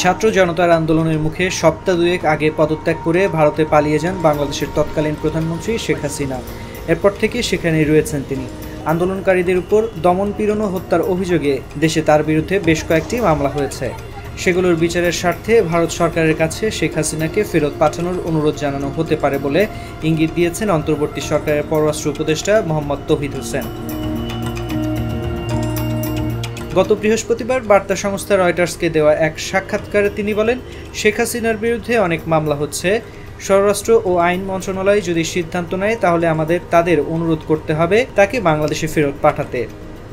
ছাত্র জনতার আন্দোলনের মুখে সপ্তাহ দুয়েক আগে পদত্যাগ করে ভারতে পালিয়ে যান বাংলাদেশের তৎকালীন প্রধানমন্ত্রী শেখ হাসিনা। এরপর থেকে সেখানেই রয়েছেন তিনি। আন্দোলনকারীদের উপর দমন-পীড়ন ও হত্যার অভিযোগে দেশে তার বিরুদ্ধে বেশ কয়েকটি মামলা হয়েছে। সেগুলোর বিচারের স্বার্থে ভারত সরকারের কাছে শেখ হাসিনাকে ফেরত পাঠানোর অনুরোধ জানানো হতে পারে বলে ইঙ্গিত দিয়েছেন অন্তর্বর্তী সরকারের পররাষ্ট্র উপদেষ্টা মোহাম্মদ তৌহিদ হোসেন। গত বৃহস্পতিবার বার্তা সংস্থা রয়টার্সকে দেওয়া এক সাক্ষাৎকারে তিনি বলেন, শেখ হাসিনার বিরুদ্ধে অনেক মামলা হচ্ছে। স্বরাষ্ট্র ও আইন মন্ত্রণালয় যদি সিদ্ধান্ত নেয় তাহলে তাদের অনুরোধ করতে হবে তাকে বাংলাদেশে ফেরত পাঠাতে।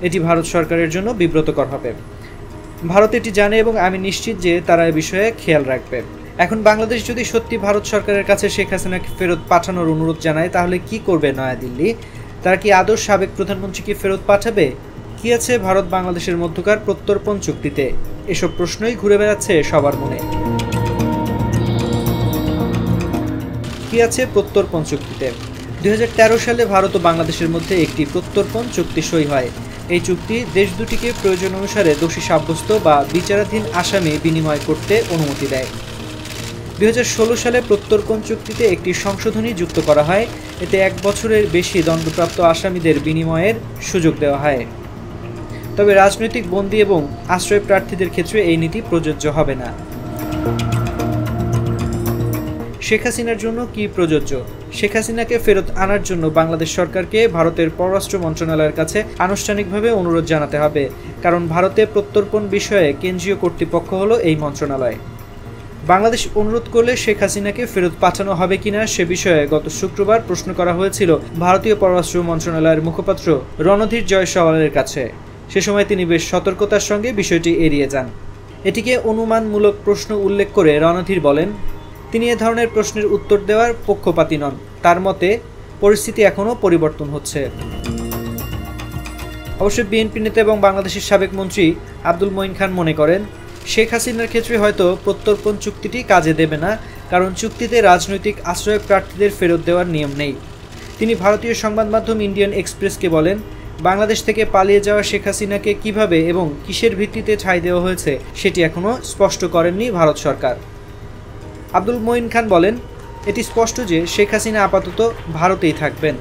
এটি ভারত সরকারের জন্য বিব্রতকর হবে। ভারত এটি জানে এবং আমি নিশ্চিত যে তারা এ বিষয়ে খেয়াল রাখবে। এখন বাংলাদেশ যদি সত্যি ভারত সরকারের কাছে শেখ হাসিনাকে ফেরত পাঠানোর অনুরোধ জানায় তাহলে কি করবে নয়াদিল্লি? তারা কি আদৌ সাবেক প্রধানমন্ত্রীকে ফেরত পাঠাবে? কি আছে ভারত বাংলাদেশের মধ্যকার প্রত্যর্পণ চুক্তিতে? এসব প্রশ্নই ঘুরে বেড়াচ্ছে সবার মনে। কি আছে প্রত্যর্পণ চুক্তিতে? 2013 সালে ভারত ও বাংলাদেশের মধ্যে একটি প্রত্যর্পণ চুক্তি সই হয়। এই চুক্তি দেশ দুটিকে প্রয়োজন অনুসারে দোষী সাব্যস্ত বা বিচারাধীন আসামি বিনিময় করতে অনুমতি দেয়। 2016 সালে প্রত্যর্পণ চুক্তিতে একটি সংশোধনী যুক্ত করা হয়। এতে 1 বছরের বেশি দণ্ডপ্রাপ্ত আসামিদের বিনিময়ের সুযোগ দেওয়া হয়। তবে রাজনৈতিক বন্দী এবং আশ্রয় প্রার্থীদের ক্ষেত্রে এই নীতি প্রযোজ্য হবে না। শেখ হাসিনার জন্য কি প্রযোজ্য? শেখ হাসিনাকে ফেরত আনার জন্য বাংলাদেশ সরকারকে ভারতের পররাষ্ট্র মন্ত্রণালয়ের কাছে আনুষ্ঠানিকভাবে অনুরোধ জানাতে হবে, কারণ ভারতে প্রত্যর্পণ বিষয়ে কেন্দ্রীয় কর্তৃপক্ষ হলো এই মন্ত্রণালয়। বাংলাদেশ অনুরোধ করলে শেখ হাসিনাকে ফেরত পাঠানো হবে কিনা সে বিষয়ে গত শুক্রবার প্রশ্ন করা হয়েছিল ভারতীয় পররাষ্ট্র মন্ত্রণালয়ের মুখপাত্র রণধীর জয়সওয়ালের কাছে। সে সময় তিনি বেশ সতর্কতার সঙ্গে বিষয়টি এড়িয়ে যান। এটিকে অনুমানমূলক প্রশ্ন উল্লেখ করে রণধীর বলেন, তিনি এ ধরনের প্রশ্নের উত্তর দেওয়ার পক্ষপাতী নন। তার মতে পরিস্থিতি এখনও পরিবর্তন হচ্ছে। অবশ্য বিএনপি নেতা এবং বাংলাদেশের সাবেক মন্ত্রী আব্দুল মঈন খান মনে করেন, শেখ হাসিনার ক্ষেত্রে হয়তো প্রত্যর্পণ চুক্তিটি কাজে দেবে না, কারণ চুক্তিতে রাজনৈতিক আশ্রয় প্রার্থীদের ফেরত দেওয়ার নিয়ম নেই। তিনি ভারতীয় সংবাদ মাধ্যম ইন্ডিয়ান এক্সপ্রেসকে বলেন, বাংলাদেশ থেকে পালিয়ে যাওয়া শেখ হাসিনাকে কিভাবে এবং কিসের ভিত্তিতে ঠাঁই দেওয়া হয়েছে সেটি এখনও স্পষ্ট করেননি ভারত সরকার। আব্দুল মঈন খান বলেন, এটি স্পষ্ট যে শেখ হাসিনা আপাতত ভারতেই থাকবেন।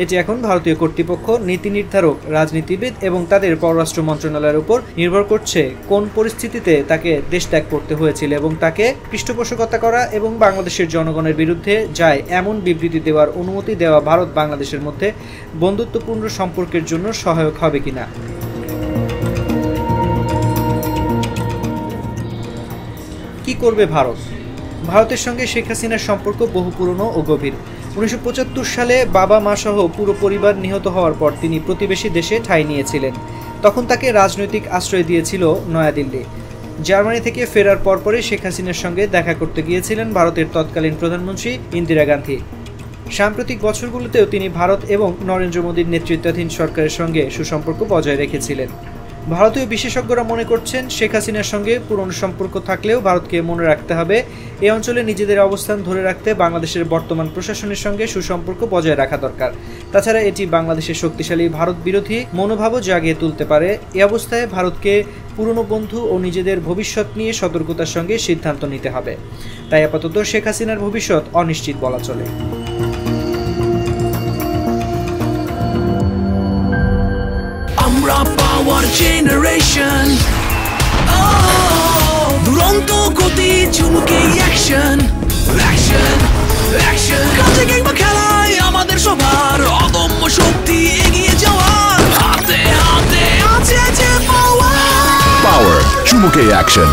এটি এখন ভারতীয় কর্তৃপক্ষ, নীতি নির্ধারক, রাজনীতিবিদ এবং তাদের পররাষ্ট্র মন্ত্রণালয়ের উপর নির্ভর করছে কোন পরিস্থিতিতে তাকে দেশ ত্যাগ করতে হয়েছিল এবং তাকে পৃষ্ঠপোষকতা করা এবং বাংলাদেশের জনগণের বিরুদ্ধে যায় এমন বিবৃতি দেওয়ার অনুমতি দেওয়া ভারত বাংলাদেশের মধ্যে বন্ধুত্বপূর্ণ সম্পর্কের জন্য সহায়ক হবে কিনা। কি করবে ভারত? ভারতের সঙ্গে শেখ হাসিনার সম্পর্ক বহু পুরনো ও গভীর। 1975 সালে বাবা মা সহ পুরো পরিবার নিহত হওয়ার পর তিনি প্রতিবেশী দেশে ঠাঁই নিয়েছিলেন। তখন তাকে রাজনৈতিক আশ্রয় দিয়েছিল নয়াদিল্লি। জার্মানি থেকে ফেরার পরপরই শেখ হাসিনার সঙ্গে দেখা করতে গিয়েছিলেন ভারতের তৎকালীন প্রধানমন্ত্রী ইন্দিরা গান্ধী। সাম্প্রতিক বছরগুলোতেও তিনি ভারত এবং নরেন্দ্র মোদীর নেতৃত্বাধীন সরকারের সঙ্গে সুসম্পর্ক বজায় রেখেছিলেন। ভারতীয় বিশেষজ্ঞরা মনে করছেন, শেখ হাসিনার সঙ্গে পুরনো সম্পর্ক থাকলেও ভারতকে মনে রাখতে হবে এই অঞ্চলে নিজেদের অবস্থান ধরে রাখতে বাংলাদেশের বর্তমান প্রশাসনের সঙ্গে সুসম্পর্ক বজায় রাখা দরকার। তাছাড়া এটি বাংলাদেশের শক্তিশালী ভারত বিরোধী মনোভাবও জাগিয়ে তুলতে পারে। এ অবস্থায় ভারতকে পুরনো বন্ধু ও নিজেদের ভবিষ্যৎ নিয়ে সতর্কতার সঙ্গে সিদ্ধান্ত নিতে হবে। তাই আপাতত শেখ হাসিনার ভবিষ্যৎ অনিশ্চিত বলা চলে। Power generation, দুরন্ত গতি চুমুকে অ্যাকশন অ্যাকশন অ্যাকশন, কাজে কিংবা খেলায় আমাদের সবার অদম্য শক্তি এগিয়ে যাওয়ার, হাতে হাতে আছে যে পাওয়ার চুমুকে অ্যাকশন।